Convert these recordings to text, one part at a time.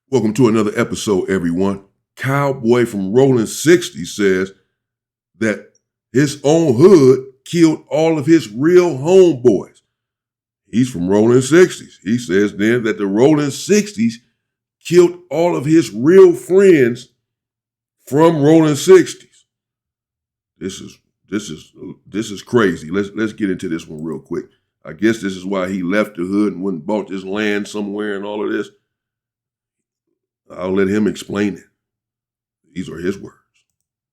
Welcome to another episode, everyone. Cowboy from Rolling 60 says that his own hood killed all of his real homeboys. He's from Rolling 60s. He says then that the Rolling 60s killed all of his real friends from Rolling 60s. This is crazy. Let's get into this one real quick. I guess this is why he left the hood and went and bought this land somewhere and all of this. I'll let him explain it. These are his words.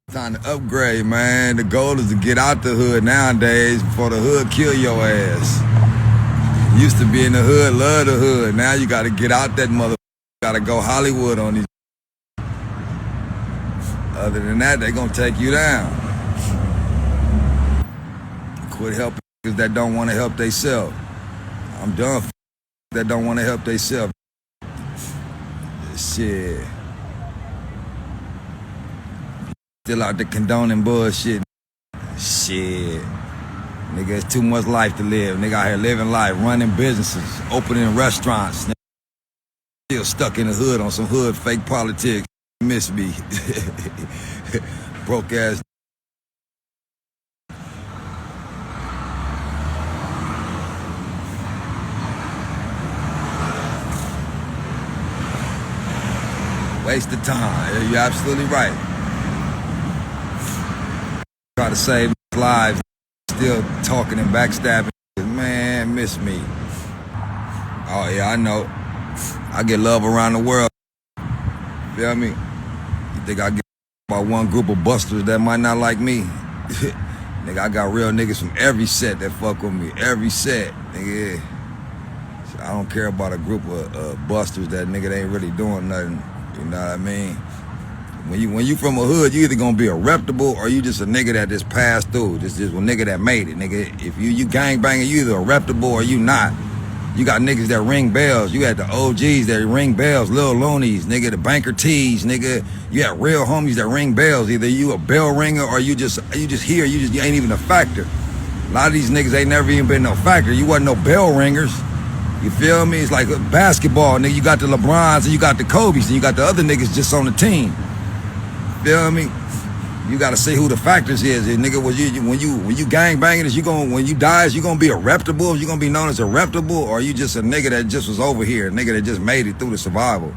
Time to upgrade, man. The goal is to get out the hood nowadays before the hood kill your ass. Used to be in the hood, love the hood. Now you gotta get out that mother. Gotta go Hollywood on these. Other than that, they gonna take you down. Quit helping that don't want to help theyself. I'm done that don't want to help theyself. Shit. Still out there condoning bullshit. Shit. Nigga, it's too much life to live. Nigga out here living life, running businesses, opening restaurants. Nigga, still stuck in the hood on some hood fake politics. Miss me. Broke ass. Waste of time. You're absolutely right. Try to save lives, still talking and backstabbing. Man, miss me. Oh yeah, I know. I get love around the world. Feel me? You think I get by one group of busters that might not like me? Nigga, I got real niggas from every set that fuck with me. Every set, nigga. So I don't care about a group of busters that nigga they ain't really doing nothing. You know what I mean? When you from a hood, you either gonna be a reputable or you just a nigga that just passed through. Just a nigga that made it, nigga. If you gang banging, you either a reputable or you not. You got niggas that ring bells. You got the OGs that ring bells, Lil Loonies, nigga, the Banker T's, nigga. You got real homies that ring bells. Either you a bell ringer or you just here. You ain't even a factor. A lot of these niggas ain't never even been no factor. You wasn't no bell ringers. You feel me? It's like basketball, nigga. You got the LeBrons and you got the Kobe's and you got the other niggas just on the team. Feel me? You gotta see who the factors is. And nigga, when you gang banging, when you die, is you gonna be a reputable? You gonna be known as a reputable, or are you just a nigga that just was over here, a nigga that just made it through the survival,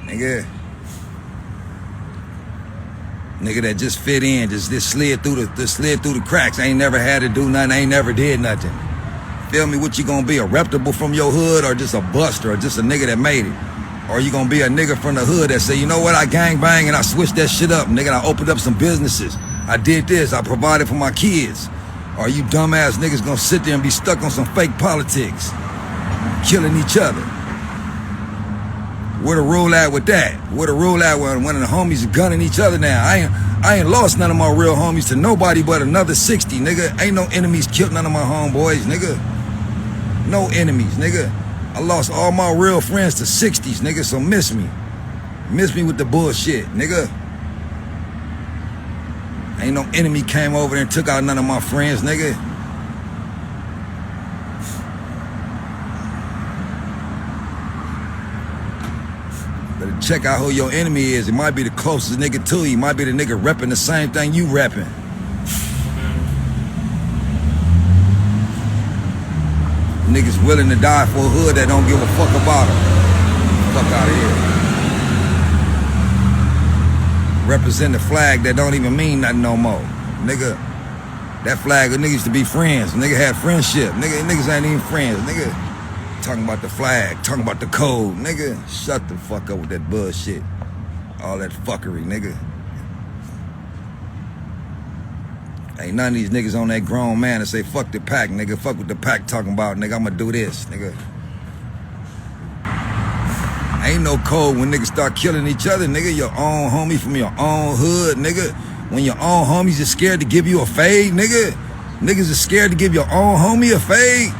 nigga? Nigga that just fit in, just slid through the cracks. Ain't never had to do nothing. Ain't never did nothing. Feel me? What you gonna be, a reputable from your hood, or just a buster, or just a nigga that made it? Or you gonna be a nigga from the hood that say, you know what, I gang bang and I switched that shit up, nigga, I opened up some businesses. I did this, I provided for my kids. Or you dumbass niggas gonna sit there and be stuck on some fake politics, killing each other? Where the rule at with that? Where the rule at when the homies are gunning each other now? I ain't lost none of my real homies to nobody but another 60, nigga. Ain't no enemies killed none of my homeboys, nigga. No enemies, nigga. I lost all my real friends to 60s, nigga, so miss me. Miss me with the bullshit, nigga. Ain't no enemy came over there and took out none of my friends, nigga. Better check out who your enemy is. It might be the closest nigga to you. It might be the nigga repping the same thing you repping. Niggas willing to die for a hood that don't give a fuck about them. Fuck out of here. Represent the flag that don't even mean nothing no more. Nigga, that flag of niggas used to be friends. Nigga had friendship. Niggas ain't even friends. Nigga, talking about the flag, talking about the code. Nigga, shut the fuck up with that bullshit. All that fuckery, nigga. Ain't none of these niggas on that grown man that say, fuck the pack, nigga. Fuck what the pack talking about, nigga. I'ma do this, nigga. Ain't no code when niggas start killing each other, nigga. Your own homie from your own hood, nigga. When your own homies are scared to give you a fade, nigga. Niggas are scared to give your own homie a fade.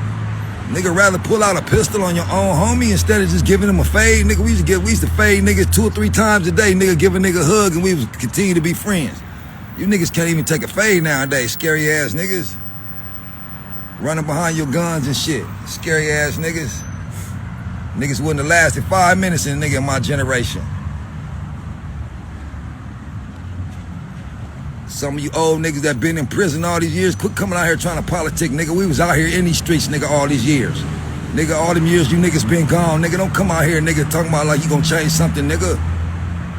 Nigga rather pull out a pistol on your own homie instead of just giving him a fade. Nigga, we used to fade niggas 2 or 3 times a day, nigga, give a nigga a hug and we would continue to be friends. You niggas can't even take a fade nowadays, scary ass niggas. Running behind your guns and shit, scary ass niggas. Niggas wouldn't have lasted 5 minutes in a nigga in my generation. Some of you old niggas that been in prison all these years, quit coming out here trying to politic, nigga. We was out here in these streets, nigga, all these years. Nigga, all them years you niggas been gone, nigga. Don't come out here, nigga, talking about like you gonna change something, nigga.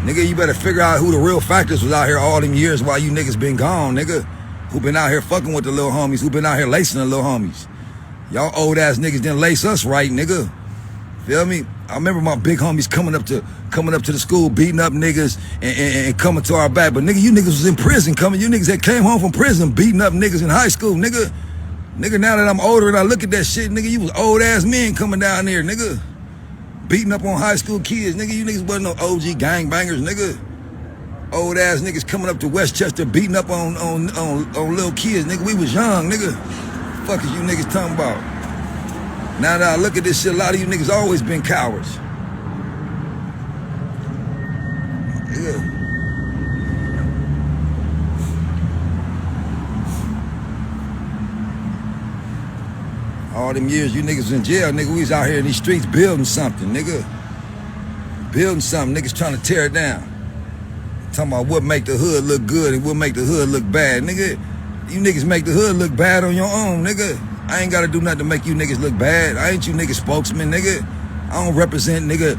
Nigga, you better figure out who the real factors was out here all them years while you niggas been gone, nigga. Who been out here fucking with the little homies, who been out here lacing the little homies. Y'all old ass niggas didn't lace us right, nigga. Feel me? I remember my big homies coming up to the school, beating up niggas and coming to our back. But nigga, you niggas was in prison coming. You niggas that came home from prison beating up niggas in high school, nigga. Nigga, now that I'm older and I look at that shit, nigga, you was old ass men coming down there, nigga. Beating up on high school kids, nigga. You niggas wasn't no OG gangbangers, nigga. Old ass niggas coming up to Westchester beating up on little kids, nigga. We was young, nigga. Fuck is you niggas talking about? Now that I look at this shit, a lot of you niggas always been cowards. Yeah. All them years you niggas was in jail, nigga, we was out here in these streets building something, nigga. Building something, niggas trying to tear it down. Talking about what make the hood look good and what make the hood look bad, nigga. You niggas make the hood look bad on your own, nigga. I ain't gotta do nothing to make you niggas look bad. I ain't you niggas spokesman, nigga. I don't represent, nigga.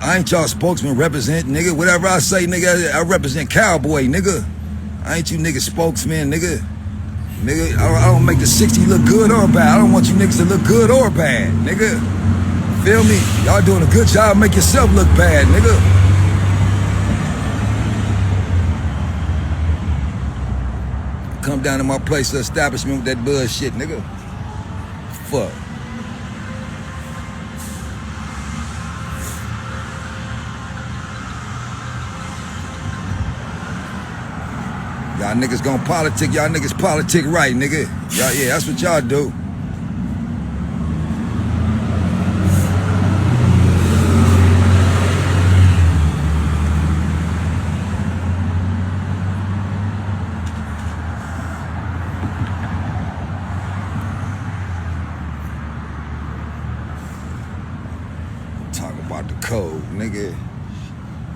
I ain't y'all spokesman represent, nigga. Whatever I say, nigga, I represent Cowboy, nigga. I ain't you niggas spokesman, nigga. Nigga, I don't make the 60 look good or bad. I don't want you niggas to look good or bad, nigga. Feel me? Y'all doing a good job, make yourself look bad, nigga. Come down to my place of establishment with that bullshit, nigga. Fuck. Y'all niggas gon' politic, y'all niggas politic right, nigga. Y'all, yeah, that's what y'all do. Talk about the code, nigga.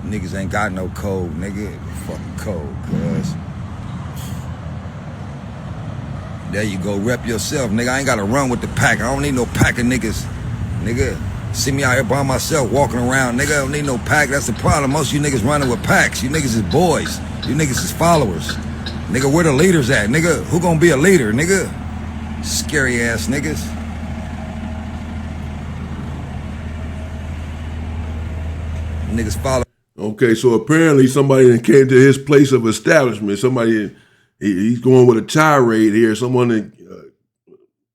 Niggas ain't got no code, nigga. Fucking code, cuz. There you go, rep yourself, nigga. I ain't gotta run with the pack. I don't need no pack of niggas, nigga. See me out here by myself walking around, nigga. I don't need no pack. That's the problem. Most of you niggas running with packs. You niggas is boys. You niggas is followers. Nigga, where the leaders at, nigga? Who gonna be a leader, nigga? Scary ass niggas. Niggas follow. Okay, so apparently somebody that came to his place of establishment, somebody, he's going with a tirade here, someone that,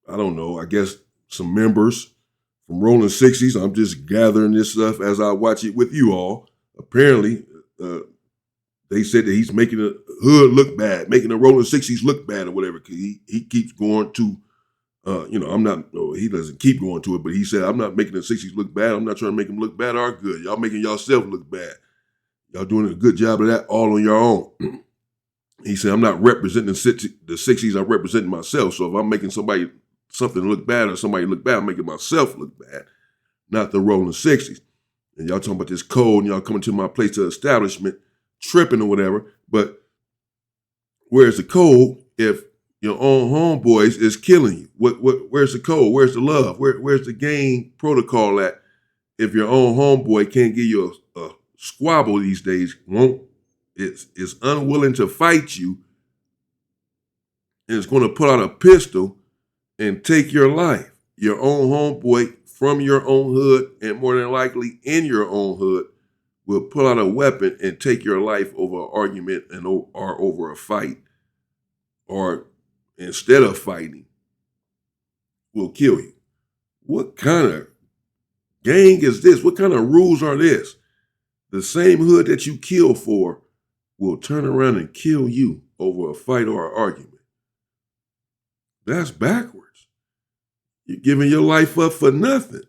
I don't know, I guess some members from Rolling 60s. I'm just gathering this stuff as I watch it with you all. Apparently, they said that he's making the hood look bad, making the Rolling 60s look bad or whatever, because he keeps going to, he doesn't keep going to it, but he said, I'm not making the 60s look bad. I'm not trying to make them look bad or good. Y'all making yourself look bad. Y'all doing a good job of that all on your own. He said, I'm not representing the 60s, I'm representing myself. So if I'm making something look bad or somebody look bad, I'm making myself look bad, not the Rolling 60s. And y'all talking about this code and y'all coming to my place of establishment, tripping or whatever. But where's the code if your own homeboys is killing you? Where's the code? Where's the love? Where's the gang protocol at if your own homeboy can't give you a squabble these days, is unwilling to fight you, and is going to pull out a pistol and take your life? Your own homeboy from your own hood, and more than likely in your own hood, will pull out a weapon and take your life over an argument or over a fight, or instead of fighting, will kill you. What kind of gang is this? What kind of rules are this? The same hood that you kill for will turn around and kill you over a fight or an argument. That's backwards. You're giving your life up for nothing,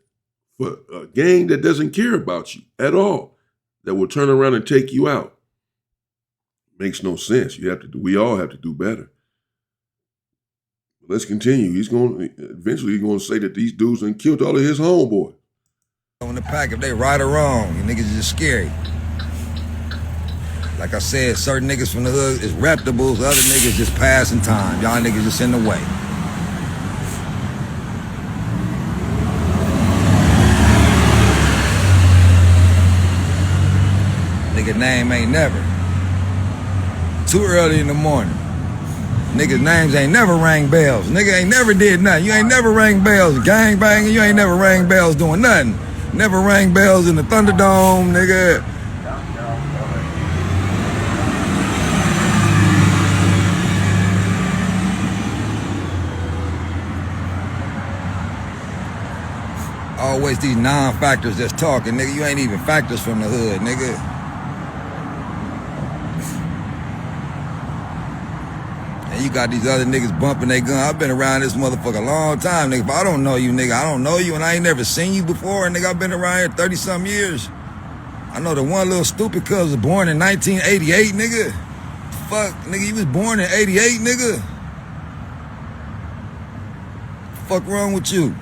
for a gang that doesn't care about you at all, that will turn around and take you out. Makes no sense. We all have to do better. Let's continue. Eventually he's going to say that these dudes done killed all of his homeboys. on the pack if they right or wrong. You niggas is just scary. Like I said, certain niggas from the hood is reputables, other niggas just passing time. Y'all niggas just in the way. Nigga name ain't never. Too early in the morning. Niggas names ain't never rang bells. Nigga ain't never did nothing. You ain't never rang bells. Gang banging, you ain't never rang bells doing nothing. Never rang bells in the Thunderdome, nigga. Always these non-factors that's talking, nigga. You ain't even factors from the hood, nigga. And you got these other niggas bumping their gun. I've been around this motherfucker a long time, nigga. If I don't know you, nigga, I don't know you, and I ain't never seen you before, and nigga, I've been around here 30-something years. I know the one little stupid cuz was born in 1988, nigga. Fuck, nigga, you was born in 88, nigga. Fuck wrong with you?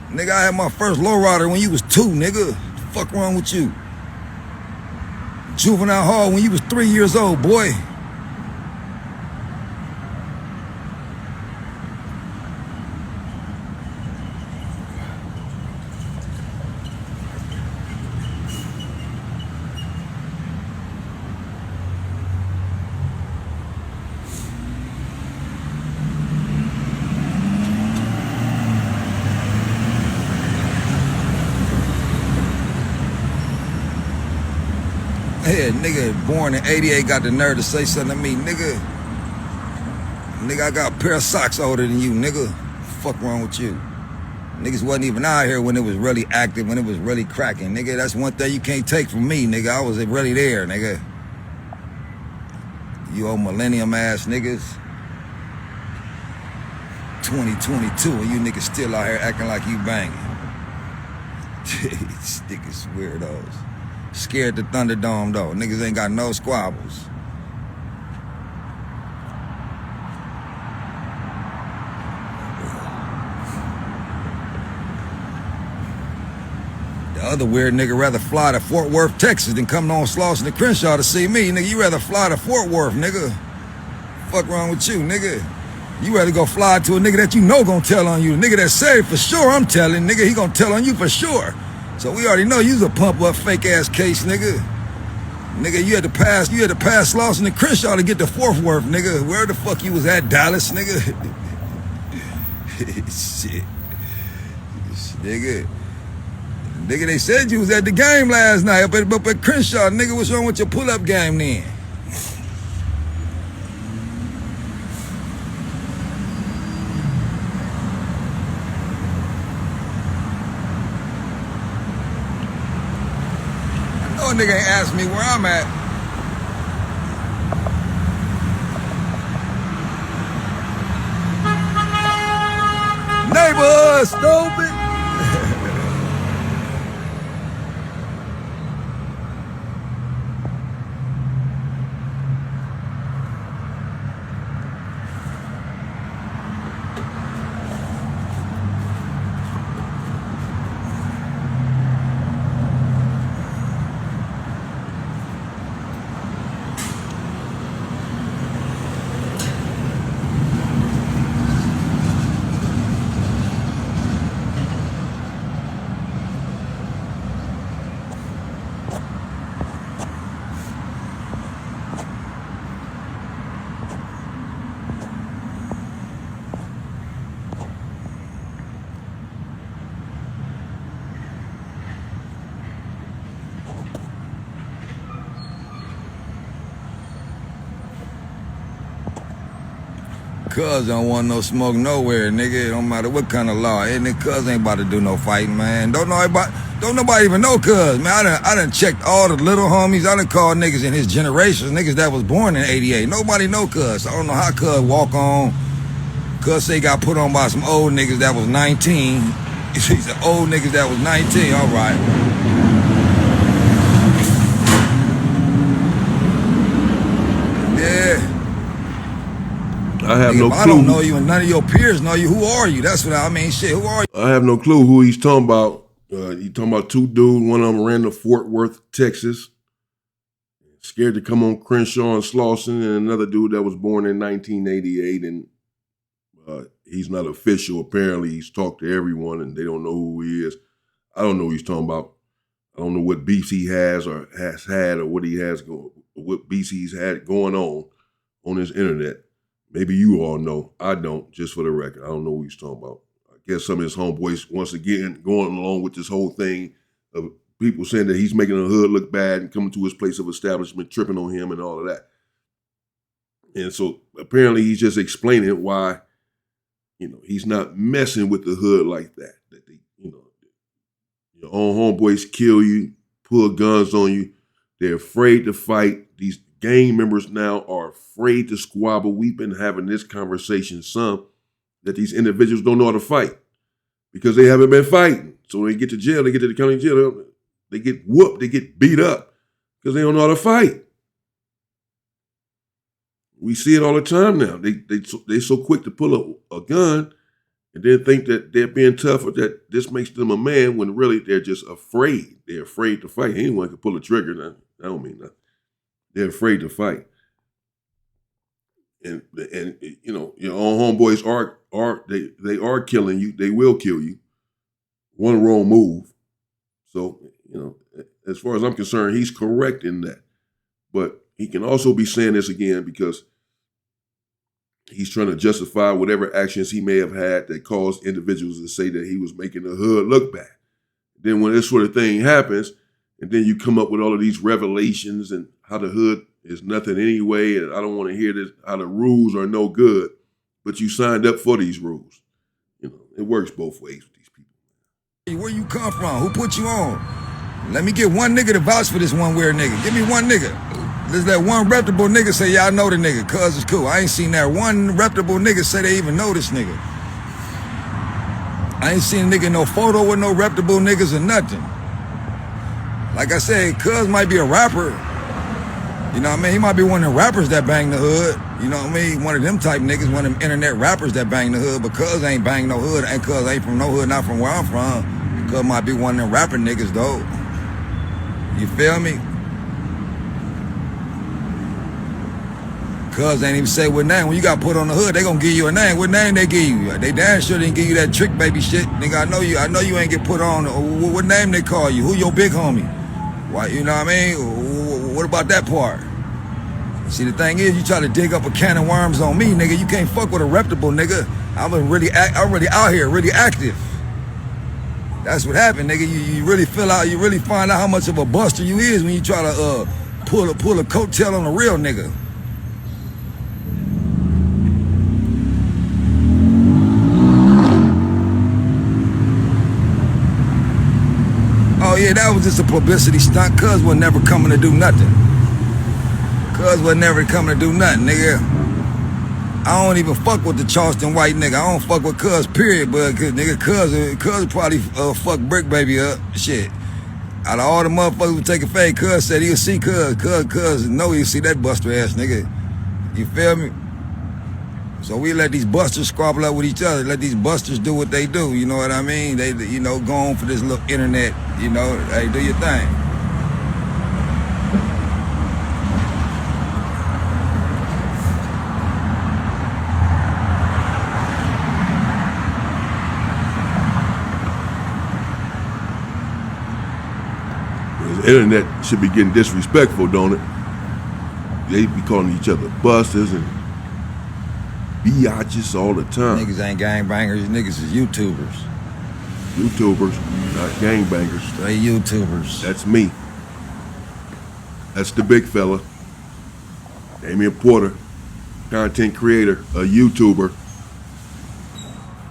Nigga, I had my first lowrider when you was 2, nigga. Fuck wrong with you? Juvenile hall when you was 3 years old, boy. Yeah, nigga born in 88 got the nerve to say something to me, nigga. Nigga, I got a pair of socks older than you, nigga. Fuck wrong with you? Niggas wasn't even out here when it was really active, when it was really cracking, nigga. That's one thing you can't take from me, nigga. I was really there, nigga. You old millennium ass niggas. 2022 and you niggas still out here acting like you banging. These niggas weirdos. Scared the Thunderdome though. Niggas ain't got no squabbles. The other weird nigga rather fly to Fort Worth, Texas than come on Slauson and Crenshaw to see me. Nigga, you rather fly to Fort Worth, nigga. Fuck wrong with you, nigga? You rather go fly to a nigga that you know gonna tell on you. The nigga that said for sure I'm telling, nigga, he gonna tell on you for sure. So we already know you's a pump up fake ass case, nigga. Nigga, you had to pass Slauson and Crenshaw to get to Fort Worth, nigga. Where the fuck you was at, Dallas, nigga? Shit. Nigga, they said you was at the game last night up at Crenshaw. Nigga, what's wrong with your pull-up game then? No nigga ain't asked me where I'm at. Neighborhood, stupid. Cuz don't want no smoke nowhere, nigga. It don't matter what kind of law. And cuz ain't about to do no fighting, man. Don't nobody even know cuz, man. I done checked all the little homies. I done called niggas in his generation, niggas that was born in 88. Nobody know cuz. I don't know how cuz walk on. Cuz say got put on by some old niggas that was 19. He said old niggas that was 19, all right. I have no clue. I don't know you and none of your peers know you. Who are you? That's what I mean. Shit, who are you? I have no clue who he's talking about You talking about two dudes, one of them ran to Fort Worth, Texas, scared to come on Crenshaw and Slauson, and another dude that was born in 1988, and he's not official. Apparently, he's talked to everyone, and they don't know who he is. I don't know what he's talking about. I don't know what beefs he has or has had, or what he has what beefs he's had going on his internet. Maybe you all know. I don't. Just for the record, I don't know what he's talking about. I guess some of his homeboys, once again, going along with this whole thing of people saying that he's making the hood look bad and coming to his place of establishment, tripping on him and all of that. And so apparently he's just explaining why, he's not messing with the hood like that. That they, your own homeboys kill you, pull guns on you. They're afraid to fight. These gang members now are afraid to squabble. We've been having this conversation that these individuals don't know how to fight because they haven't been fighting. So when they get to jail, they get to the county jail, they get whooped, they get beat up because they don't know how to fight. We see it all the time now. They're so quick to pull a gun and then think that they're being tough or that this makes them a man when really they're just afraid. They're afraid to fight. Anyone can pull a trigger. Now, I don't mean that. They're afraid to fight. And your own homeboys are killing you. They will kill you. One wrong move. So, as far as I'm concerned, he's correct in that. But he can also be saying this again because he's trying to justify whatever actions he may have had that caused individuals to say that he was making the hood look bad. Then when this sort of thing happens, and then you come up with all of these revelations and how the hood is nothing anyway, and I don't want to hear this, how the rules are no good, but you signed up for these rules. It works both ways with these people. Hey, where you come from? Who put you on? Let me get one nigga to vouch for this one weird nigga. Give me one nigga. There's that one reputable nigga say, yeah, I know the nigga, cuz it's cool. I ain't seen that one reputable nigga say they even know this nigga. I ain't seen a nigga no photo with no reputable niggas or nothing. Like I said, cuz might be a rapper. You know what I mean? He might be one of the rappers that bang the hood. You know what I mean? One of them type niggas, one of them internet rappers that bang the hood, but cuz ain't bang no hood, and cuz ain't from no hood, not from where I'm from. Cuz might be one of them rapper niggas though. You feel me? Cuz ain't even say what name. When you got put on the hood, they gonna give you a name. What name they give you? They damn sure didn't give you that trick baby shit. Nigga, I know you ain't get put on. What name they call you? Who your big homie? Why, you know what I mean? What about that part? See, the thing is, you try to dig up a can of worms on me, nigga. You can't fuck with a reputable nigga. I'm really out here, really active. That's what happened, nigga. You really find out how much of a buster you is when you try to pull a coattail on a real nigga. Oh yeah, that was just a publicity stunt. Cuz was never coming to do nothing. Cuz was never coming to do nothing, nigga. I don't even fuck with the Charleston white nigga. I don't fuck with Cuz, period. But Cuz probably fuck Brick Baby up. Shit. Out of all the motherfuckers who take a fade, Cuz said he'll see Cuz know he'll see that buster ass nigga. You feel me? So we let these busters squabble up with each other. Let these busters do what they do. You know what I mean? They, go on for this little internet. Hey, do your thing. The internet should be getting disrespectful, don't it? They be calling each other busters and biatches all the time. Niggas ain't gangbangers. Niggas is YouTubers. YouTubers, not gangbangers. Straight YouTubers. That's me. That's the big fella. Damian Porter, content creator, a YouTuber,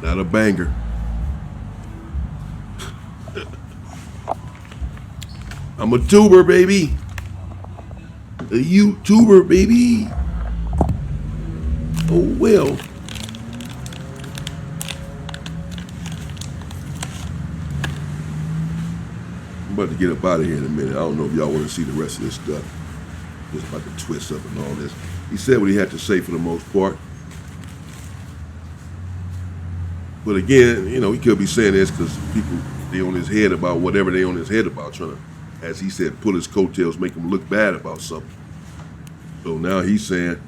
not a banger. I'm a tuber, baby. A YouTuber, baby. Oh, well. I'm about to get up out of here in a minute. I don't know if y'all want to see the rest of this stuff. Just about to twist up and all this. He said what he had to say for the most part. But again, he could be saying this because people they on his head about whatever they on his head about, trying to, as he said, pull his coattails, make him look bad about something. So now he's saying,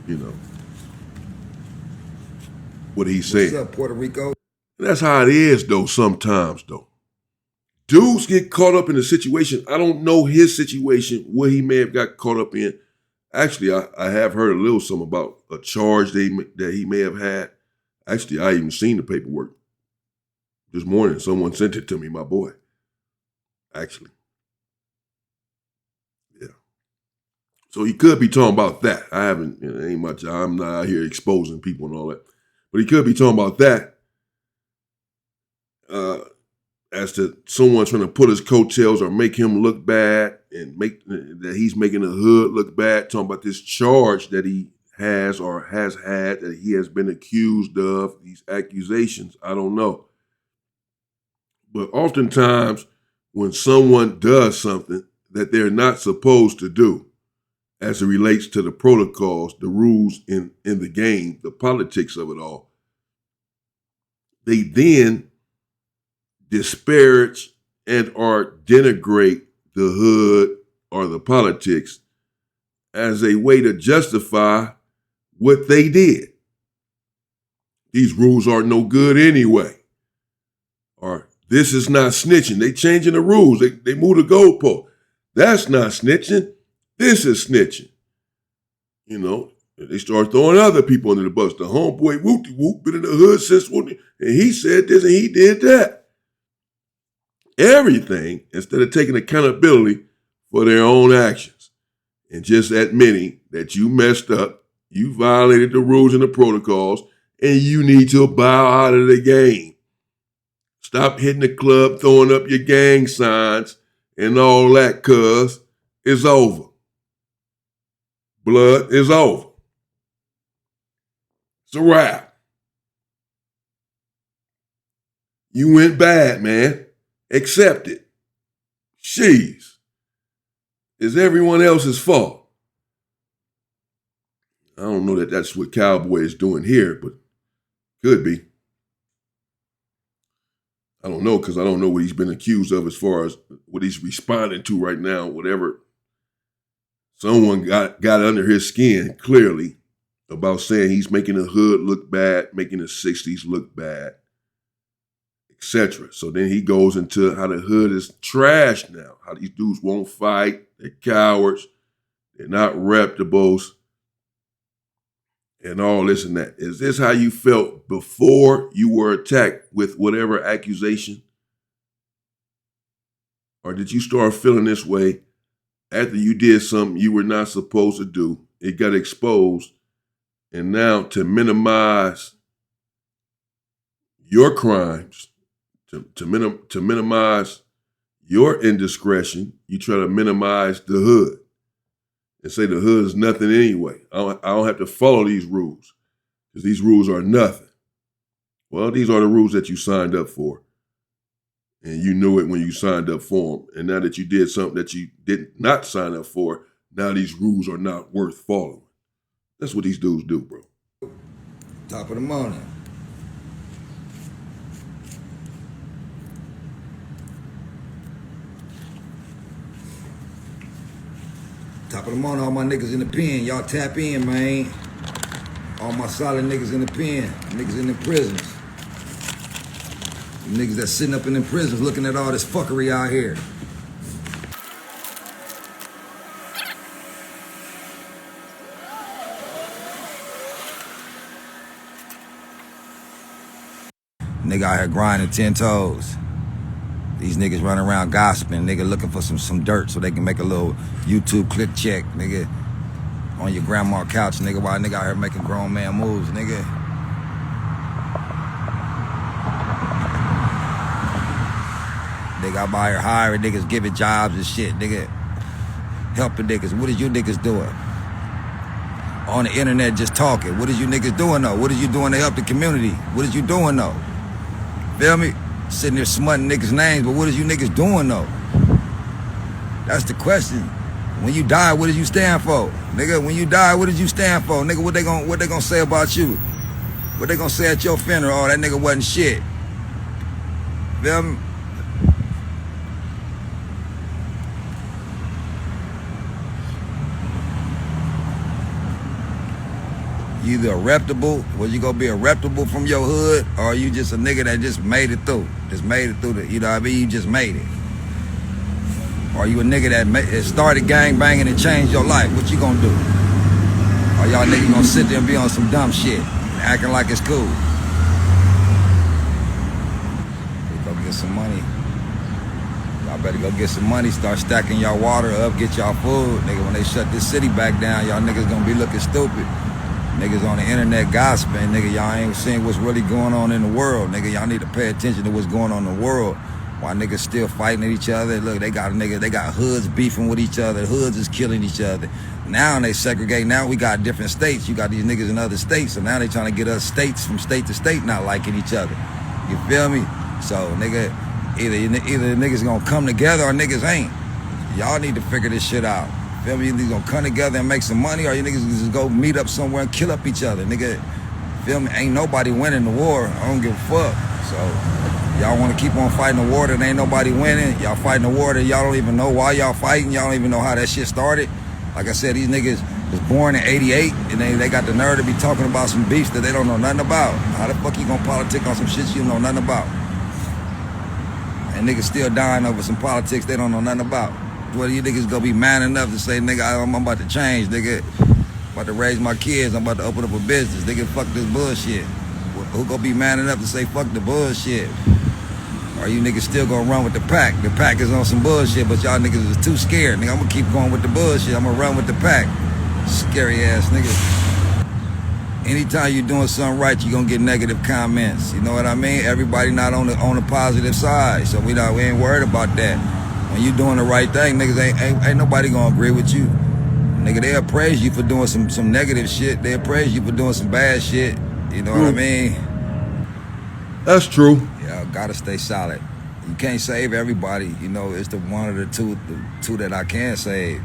you know, what he's saying. What's up, Puerto Rico? That's how it is, though, sometimes, though. Dudes get caught up in a situation. I don't know his situation, what he may have got caught up in. Actually, I have heard a little something about a charge that he may have had. Actually, I even seen the paperwork. This morning, someone sent it to me, my boy. Actually. Yeah. So he could be talking about that. I haven't, it ain't much. I'm not out here exposing people and all that. But he could be talking about that. As to someone trying to put his coattails or make him look bad and make that he's making the hood look bad, talking about this charge that he has or has had, that he has been accused of, these accusations. I don't know. But oftentimes when someone does something that they're not supposed to do, as it relates to the protocols, the rules in the game, the politics of it all, they then disparage and or denigrate the hood or the politics as a way to justify what they did. These rules are no good anyway. Or this is not snitching. They changing the rules. They move the goalpost. That's not snitching. This is snitching. You know, they start throwing other people under the bus. The homeboy whoop-de-whoop been in the hood since, and he said this and he did that. Everything instead of taking accountability for their own actions and just admitting that you messed up, you violated the rules and the protocols, and you need to bow out of the game. Stop hitting the club, throwing up your gang signs and all that, cuz it's over. Blood is over. It's a wrap. You went bad, man. Accept it. Jeez. It's everyone else's fault. I don't know that that's what Cowboy is doing here, but could be. I don't know, because I don't know what he's been accused of as far as what he's responding to right now, whatever. Someone got under his skin, clearly, about saying he's making the hood look bad, making the 60s look bad, etc. So then he goes into how the hood is trash now, how these dudes won't fight, they're cowards, they're not reputables, and all this and that. Is this how you felt before you were attacked with whatever accusation? Or did you start feeling this way after you did something you were not supposed to do? It got exposed, and now to minimize your crimes, to minimize your indiscretion, you try to minimize the hood and say the hood is nothing anyway. I don't have to follow these rules because these rules are nothing. Well, these are the rules that you signed up for, and you knew it when you signed up for them. And now that you did something that you did not sign up for, now these rules are not worth following. That's what these dudes do, bro. Top of the morning. Top of the morning, all my niggas in the pen. Y'all tap in, man. All my solid niggas in the pen. Niggas in the prisons. Niggas that's sitting up in them prisons looking at all this fuckery out here. Nigga out here grinding 10 toes. These niggas running around gossiping, nigga looking for some dirt so they can make a little YouTube click check, nigga. On your grandma's couch, nigga, while nigga out here making grown man moves, nigga. Nigga out here hiring niggas, giving jobs and shit, nigga. Helping niggas. What is you niggas doing? On the internet just talking. What is you niggas doing though? What is you doing to help the community? What is you doing though? Feel me? Sitting there smutting niggas' names, but what is you niggas doing though? That's the question. When you die, what did you stand for? Nigga, when you die, what did you stand for? Nigga, what they gonna say about you? What they gonna say at your funeral? Oh, that nigga wasn't shit. Feel me? You either a reputable, well, you gonna be a reputable from your hood, or you just a nigga that just made it through. Just made it through you know what I mean? You just made it. Or you a nigga that started gang banging and changed your life. What you gonna do? Or y'all niggas gonna sit there and be on some dumb shit, acting like it's cool. Go get some money. Y'all better go get some money, start stacking y'all water up, get y'all food. Nigga, when they shut this city back down, y'all niggas gonna be looking stupid. Niggas on the internet gossiping, nigga, y'all ain't seeing what's really going on in the world. Nigga, y'all need to pay attention to what's going on in the world. Why niggas still fighting at each other. Look, they got hoods beefing with each other. Hoods is killing each other. Now they segregate. Now we got different states. You got these niggas in other states. So now they trying to get us states from state to state not liking each other. You feel me? So, nigga, either the niggas gonna come together or niggas ain't. Y'all need to figure this shit out. Feel me? You niggas gonna come together and make some money, or you niggas just go meet up somewhere and kill up each other. Nigga, feel me? Ain't nobody winning the war. I don't give a fuck. So, y'all wanna keep on fighting the war that ain't nobody winning. Y'all fighting the war that y'all don't even know why y'all fighting. Y'all don't even know how that shit started. Like I said, these niggas was born in 88, and they got the nerve to be talking about some beefs that they don't know nothing about. How the fuck you gonna politic on some shit you don't know nothing about? And niggas still dying over some politics they don't know nothing about. Whether you niggas gonna be man enough to say, nigga, I'm about to change, nigga. I'm about to raise my kids, I'm about to open up a business. Nigga, fuck this bullshit. Who gonna be man enough to say fuck the bullshit? Or you niggas still gonna run with the pack? The pack is on some bullshit, but y'all niggas is too scared. Nigga, I'm gonna keep going with the bullshit. I'm gonna run with the pack. Scary ass niggas. Anytime you're doing something right, you're gonna get negative comments. You know what I mean? Everybody not on the positive side, so we ain't worried about that. When you doing the right thing, niggas ain't nobody gonna agree with you. Nigga, they'll praise you for doing some negative shit. They'll praise you for doing some bad shit. You know what I mean? That's true. Yeah, gotta stay solid. You can't save everybody. You know, it's the one of the two that I can save.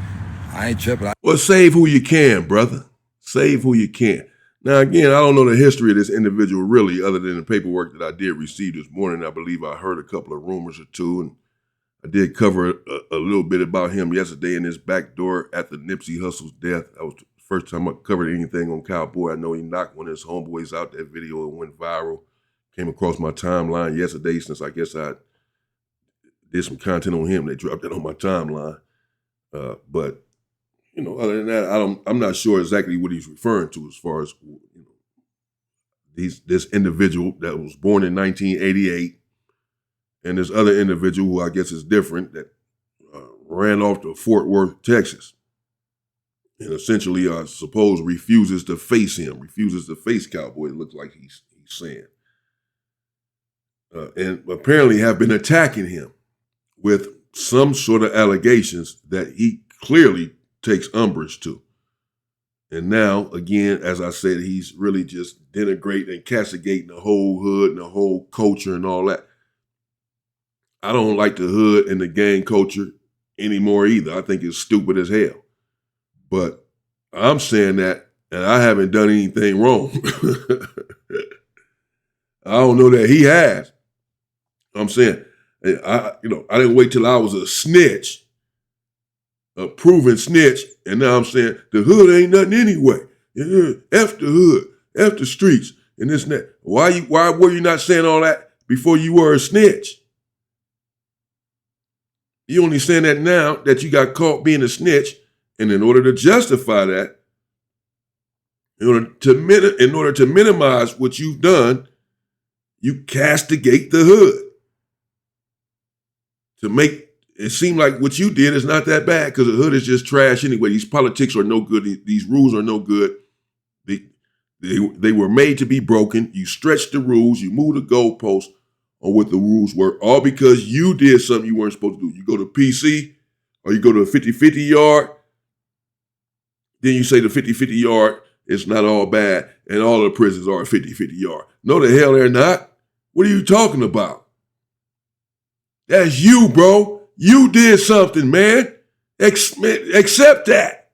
I ain't tripping. Well, save who you can, brother. Save who you can. Now, again, I don't know the history of this individual really, other than the paperwork that I did receive this morning. I believe I heard a couple of rumors or two, and I did cover a little bit about him yesterday in his back door at the Nipsey Hussle's death. That was the first time I covered anything on Cowboy. I know he knocked one of his homeboys out. That video went viral. Came across my timeline yesterday since I guess I did some content on him. They dropped that on my timeline. But you know, other than that, I'm not sure exactly what he's referring to as far as, you know, this individual that was born in 1988 and this other individual who I guess is different that ran off to Fort Worth, Texas, and essentially, I suppose, refuses to face Cowboy. It looks like he's saying, and apparently have been attacking him with some sort of allegations that he clearly takes umbrage to. And now, again, as I said, he's really just denigrating and castigating the whole hood and the whole culture and all that. I don't like the hood and the gang culture anymore either. I think it's stupid as hell. But I'm saying that, and I haven't done anything wrong. I don't know that he has. I'm saying, I didn't wait till I was a snitch, a proven snitch, and now I'm saying the hood ain't nothing anyway. F the hood, F the streets, and this and that. Why were you not saying all that before you were a snitch? You only saying that now that you got caught being a snitch, and in order to justify that, in order to minimize what you've done, you castigate the hood to make it seem like what you did is not that bad because the hood is just trash anyway. These politics are no good. These rules are no good. They were made to be broken. You stretch the rules. You move the goalposts on what the rules were, all because you did something you weren't supposed to do. You go to PC or you go to a 50-50 yard, then you say the 50-50 yard is not all bad and all the prisons are a 50-50 yard. No, the hell they're not. What are you talking about? That's you, bro. You did something, man. Accept that.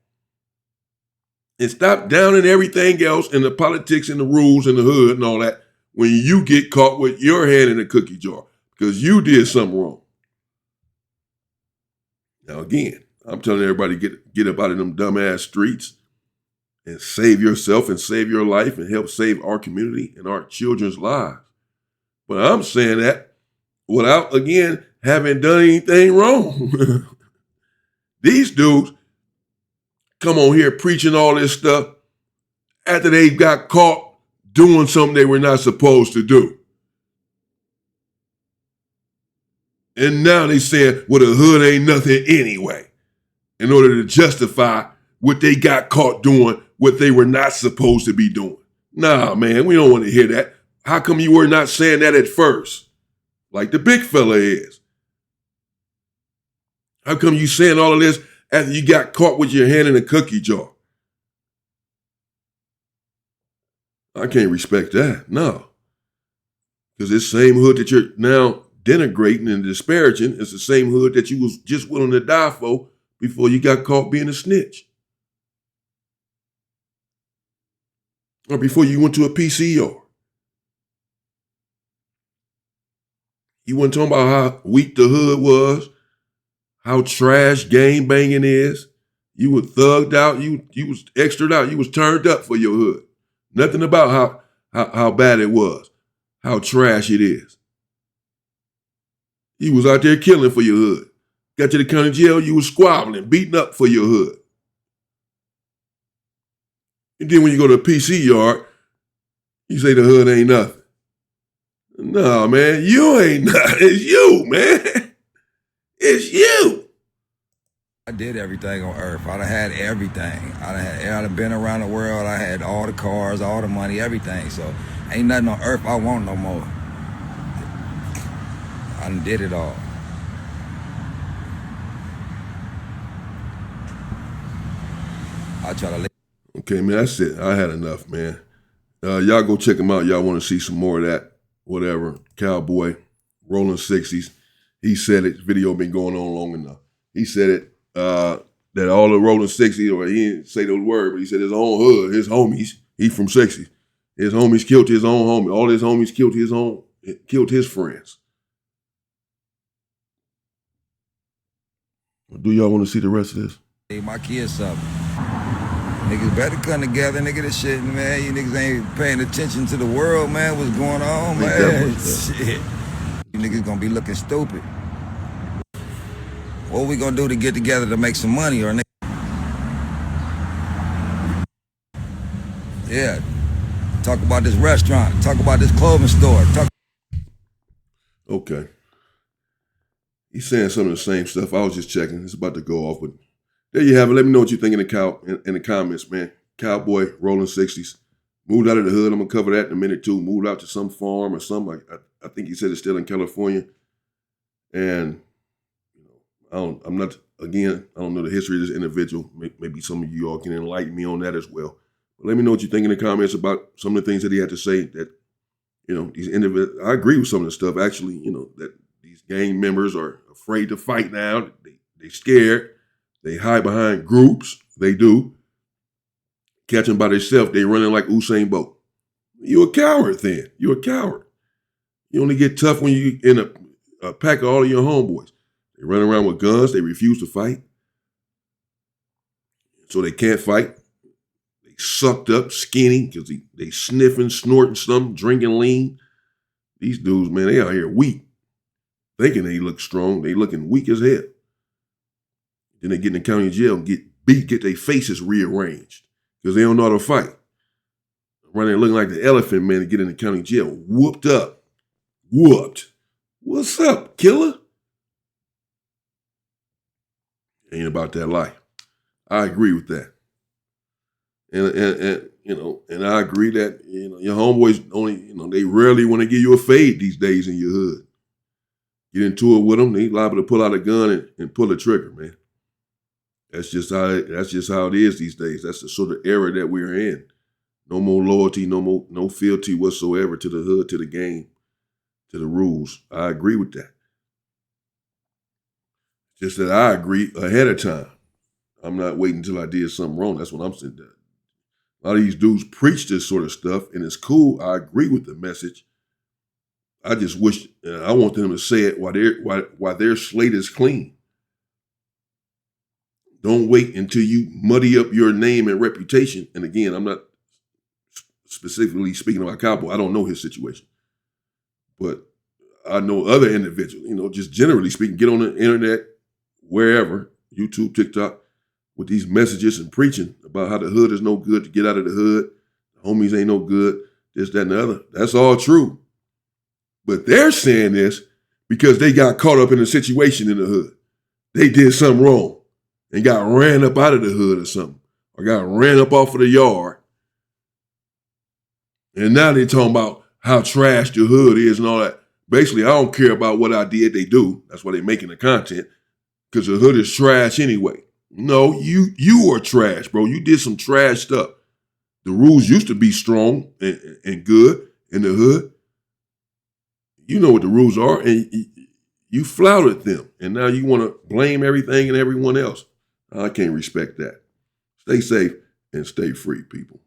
And stop downing everything else and the politics and the rules and the hood and all that when you get caught with your hand in a cookie jar because you did something wrong. Now, again, I'm telling everybody get up out of them dumbass streets and save yourself and save your life and help save our community and our children's lives. But I'm saying that without, again, having done anything wrong. These dudes come on here preaching all this stuff after they got caught doing something they were not supposed to do. And now they saying, well, the hood ain't nothing anyway, in order to justify what they got caught doing, what they were not supposed to be doing. Nah, man, we don't want to hear that. How come you were not saying that at first? Like the big fella is. How come you saying all of this after you got caught with your hand in a cookie jar? I can't respect that, no. Because this same hood that you're now denigrating and disparaging is the same hood that you was just willing to die for before you got caught being a snitch. Or before you went to a PCR. You weren't talking about how weak the hood was, how trash gang banging is. You were thugged out, you was extra'd out, you was turned up for your hood. Nothing about how bad it was, how trash it is. You was out there killing for your hood. Got to the county jail, you was squabbling, beating up for your hood. And then when you go to a PC yard, you say the hood ain't nothing. No, man, you ain't nothing. It's you, man. It's you. I did everything on earth. I'd have had everything. I'd have been around the world. I had all the cars, all the money, everything. So ain't nothing on earth I want no more. I done did it all. I try to live. Okay, man, that's it. I had enough, man. Y'all go check him out. Y'all want to see some more of that, whatever. Cowboy, rolling 60s. He said it. Video been going on long enough. He said it, that all the rolling 60s, or he didn't say those words, but he said his own hood, his homies, he from 60s. His homies killed his own homie. All his homies killed his friends. Do y'all want to see the rest of this? Hey, my kids something. Niggas better come together, nigga. This shit, man. You niggas ain't paying attention to the world, man. What's going on, man? Shit. You niggas gonna be looking stupid. What we gonna do to get together to make some money, or nigga? Yeah. Talk about this restaurant. Talk about this clothing store. Okay. He's saying some of the same stuff. I was just checking. It's about to go off, but there you have it. Let me know what you think in the comments, man. Cowboy, rolling 60s. Moved out of the hood. I'm going to cover that in a minute, too. Moved out to some farm or something. I think he said it's still in California. And, I don't know the history of this individual. Maybe some of you all can enlighten me on that as well. But let me know what you think in the comments about some of the things that he had to say that, these individuals. I agree with some of the stuff, actually, that these gang members are afraid to fight now. They scared. They hide behind groups. They do. Catch them by themselves. They running like Usain Bolt. You a coward then. You're a coward. You only get tough when you in a pack of all of your homeboys. They run around with guns. They refuse to fight. So they can't fight. They sucked up, skinny, because they sniffing, snorting something, drinking lean. These dudes, man, they out here weak. Thinking they look strong. They looking weak as hell. Then they get in the county jail and get beat, get their faces rearranged because they don't know how to fight. Running looking like the elephant man to get in the county jail. Whooped up. Whooped. What's up, killer? Ain't about that life. I agree with that. And I agree that, your homeboys only, they rarely want to give you a fade these days in your hood. Get into it with them, they liable to pull out a gun and pull a trigger, man. That's just how it is these days. That's the sort of era that we're in. No more loyalty, no fealty whatsoever to the hood, to the game, to the rules. I agree with that. Just that I agree ahead of time. I'm not waiting until I did something wrong. That's what I'm saying. A lot of these dudes preach this sort of stuff, and it's cool. I agree with the message. I just wish I want them to say it while their slate is clean. Don't wait until you muddy up your name and reputation. And again, I'm not specifically speaking about Cowboy. I don't know his situation. But I know other individuals, just generally speaking, get on the internet, wherever, YouTube, TikTok, with these messages and preaching about how the hood is no good, to get out of the hood, the homies ain't no good, this, that, and the other. That's all true. But they're saying this because they got caught up in a situation in the hood. They did something wrong and got ran up out of the hood or something, or got ran up off of the yard. And now they're talking about how trash the hood is and all that. Basically, I don't care about what I did, they do. That's why they're making the content, because the hood is trash anyway. No, you are trash, bro. You did some trash stuff. The rules used to be strong and good in the hood. You know what the rules are, and you flouted them. And now you want to blame everything and everyone else. I can't respect that. Stay safe and stay free, people.